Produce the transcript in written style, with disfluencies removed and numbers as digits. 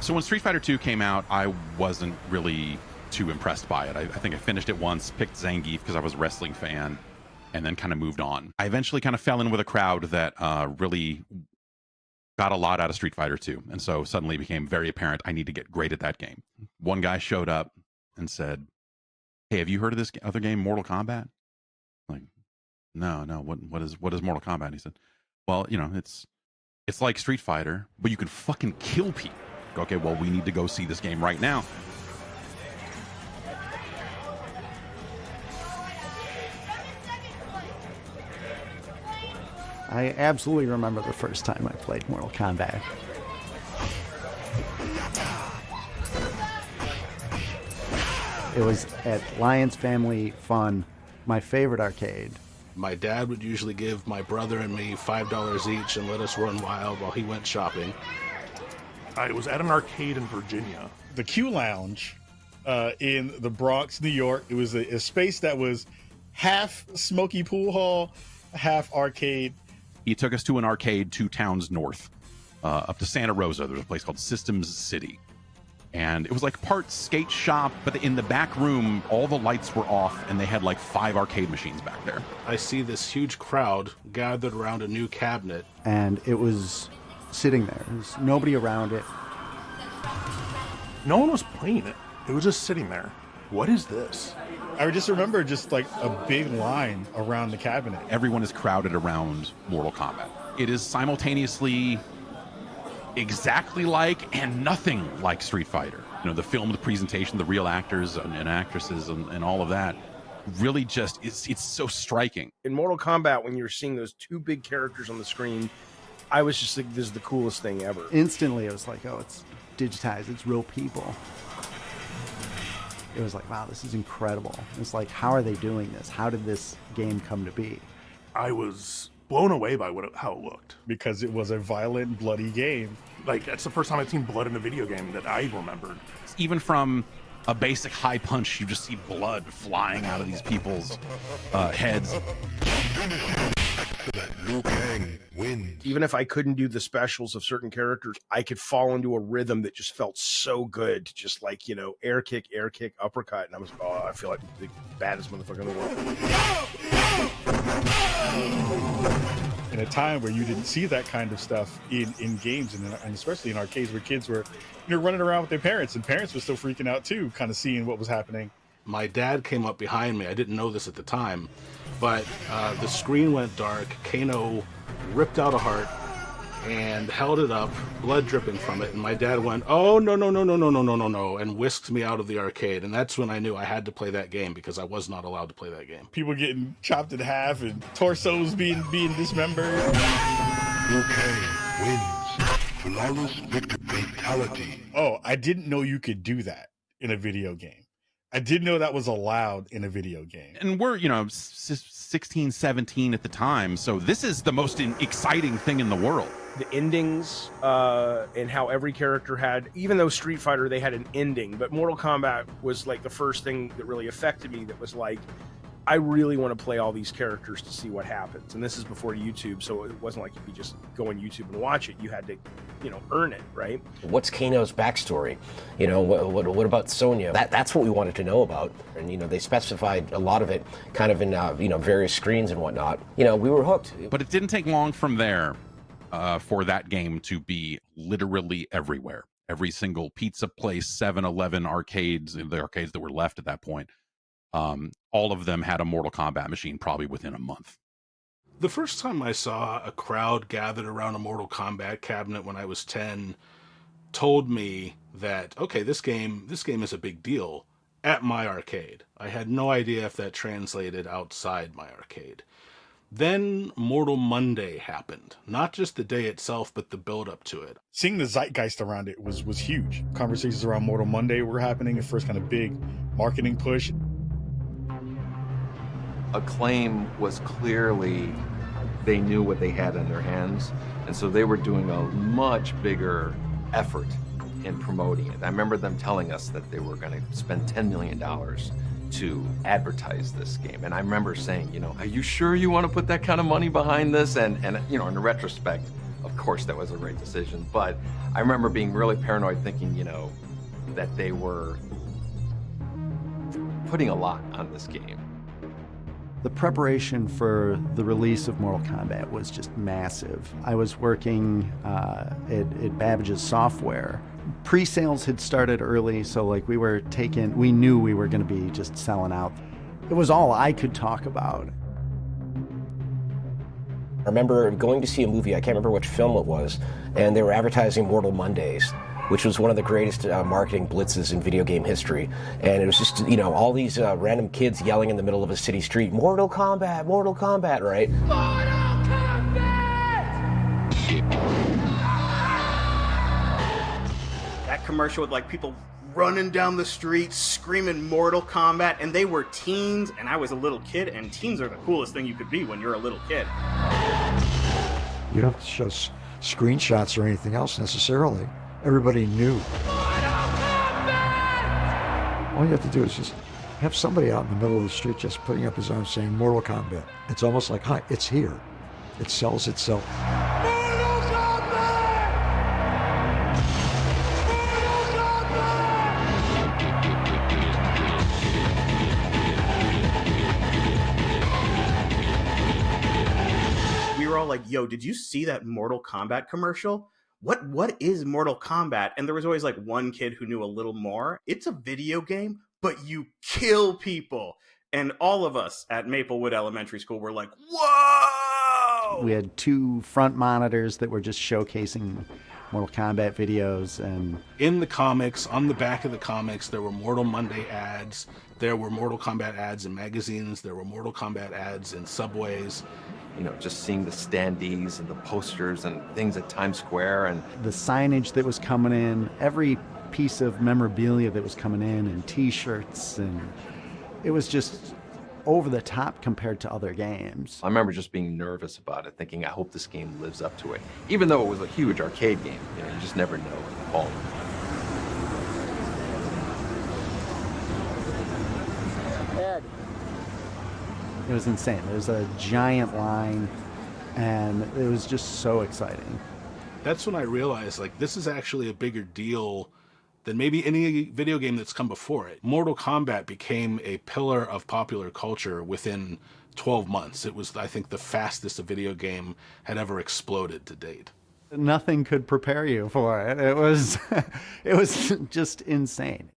So when Street Fighter 2 came out, I wasn't really too impressed by it. I think I finished it once, picked Zangief because I was a wrestling fan, and then kind of moved on. I eventually kind of fell in with a crowd that really got a lot out of Street Fighter 2. And so suddenly it became very apparent I need to get great at that game. One guy showed up and said, "Hey, have you heard of this other game, Mortal Kombat?" I'm like, no, what is Mortal Kombat? And he said, "Well, you know, it's like Street Fighter, but you can fucking kill people." Okay, well, we need to go see this game right now. I absolutely remember the first time I played Mortal Kombat. It was at Lions Family Fun, my favorite arcade. My dad would usually give my brother and me $5 each and let us run wild while he went shopping. I was at an arcade in Virginia. The Q Lounge in the Bronx, New York. It was a space that was half smoky pool hall, half arcade. He took us to an arcade 2 towns north, up to Santa Rosa. There's a place called Systems City. And it was like part skate shop, but in the back room, all the lights were off, and they had like 5 arcade machines back there. I see this huge crowd gathered around a new cabinet. And it was sitting there. There was nobody around it. No one was playing it. It was just sitting there. What is this? I just remember just like a big line around the cabinet. Everyone is crowded around Mortal Kombat. It is simultaneously exactly like and nothing like Street Fighter. You know, the film, the presentation, the real actors and actresses and all of that really just, it's so striking. In Mortal Kombat, when you're seeing those 2 big characters on the screen, I was just like, this is the coolest thing ever. Instantly, it was like, oh, it's digitized. It's real people. It was like, wow, this is incredible. It's like, how are they doing this? How did this game come to be? I was blown away by how it looked. Because it was a violent, bloody game. Like, that's the first time I've seen blood in a video game that I remembered. Even from a basic high punch, you just see blood flying out of these people's heads. Liu Kang wins. Even if I couldn't do the specials of certain characters, I could fall into a rhythm that just felt so good. Just like, you know, air kick, uppercut. And I was, oh, I feel like the baddest motherfucker in the world. In a time where you didn't see that kind of stuff in games and especially in arcades where kids were, you know, running around with their parents, and parents were still freaking out too, kind of seeing what was happening. My dad came up behind me. I didn't know this at the time, but the screen went dark. Kano ripped out a heart and held it up, blood dripping from it. And my dad went, "Oh, no, and whisked me out of the arcade. And that's when I knew I had to play that game because I was not allowed to play that game. People getting chopped in half and torsos being dismembered. Liu Kang wins. Flawless victory fatality. Oh, I didn't know you could do that in a video game. I didn't know that was allowed in a video game. And we're, you know, 16, 17 at the time. So this is the most exciting thing in the world. The endings and how every character had, even though Street Fighter, they had an ending, but Mortal Kombat was like the first thing that really affected me that was like, I really want to play all these characters to see what happens. And this is before YouTube, so it wasn't like you could just go on YouTube and watch it. You had to, you know, earn it, right? What's Kano's backstory? You know, what about Sonya? That's what we wanted to know about. And, you know, they specified a lot of it kind of in, you know, various screens and whatnot. You know, we were hooked. But it didn't take long from there for that game to be literally everywhere. Every single pizza place, 7-Eleven, arcades, the arcades that were left at that point, all of them had a Mortal Kombat machine probably within a month. The first time I saw a crowd gathered around a Mortal Kombat cabinet when I was 10 told me that, okay, this game is a big deal at my arcade. I had no idea if that translated outside my arcade. Then Mortal Monday happened. Not just the day itself, but the build up to it. Seeing the zeitgeist around it was huge. Conversations around Mortal Monday were happening, the first kind of big marketing push. Acclaim was clearly, they knew what they had in their hands, and so they were doing a much bigger effort in promoting it. I remember them telling us that they were going to spend $10 million to advertise this game, and I remember saying, you know, are you sure you want to put that kind of money behind this? And you know, in retrospect, of course that was a right decision. But I remember being really paranoid, thinking, you know, that they were putting a lot on this game. The preparation for the release of Mortal Kombat was just massive. I was working at Babbage's software. Pre-sales had started early, so like we knew we were going to be just selling out. It was all I could talk about. I remember going to see a movie, I can't remember which film it was, and they were advertising Mortal Mondays, which was one of the greatest marketing blitzes in video game history. And it was just, you know, all these random kids yelling in the middle of a city street, Mortal Kombat, right? Mortal Kombat! That commercial with like people running down the street screaming Mortal Kombat, and they were teens, and I was a little kid, and teens are the coolest thing you could be when you're a little kid. You don't have to show screenshots or anything else necessarily. Everybody knew. All you have to do is just have somebody out in the middle of the street just putting up his arm saying Mortal Kombat. It's almost like, hi, it's here. It sells itself. Mortal Kombat! We were all like, yo, did you see that Mortal Kombat commercial? What is Mortal Kombat? And there was always like one kid who knew a little more. It's a video game, but you kill people. And all of us at Maplewood Elementary School were like, whoa! We had 2 front monitors that were just showcasing Mortal Kombat videos. And in the comics, on the back of the comics, there were Mortal Monday ads. There were Mortal Kombat ads in magazines. There were Mortal Kombat ads in subways. You know, just seeing the standees and the posters and things at Times Square, and the signage that was coming in, every piece of memorabilia that was coming in, and t-shirts, and it was just over the top compared to other games. I remember just being nervous about it, thinking, I hope this game lives up to it. Even though it was a huge arcade game, you know, you just never know at home. It was insane. There was a giant line, and it was just so exciting. That's when I realized, like, this is actually a bigger deal than maybe any video game that's come before it. Mortal Kombat became a pillar of popular culture within 12 months. It was, I think, the fastest a video game had ever exploded to date. Nothing could prepare you for it. It was just insane.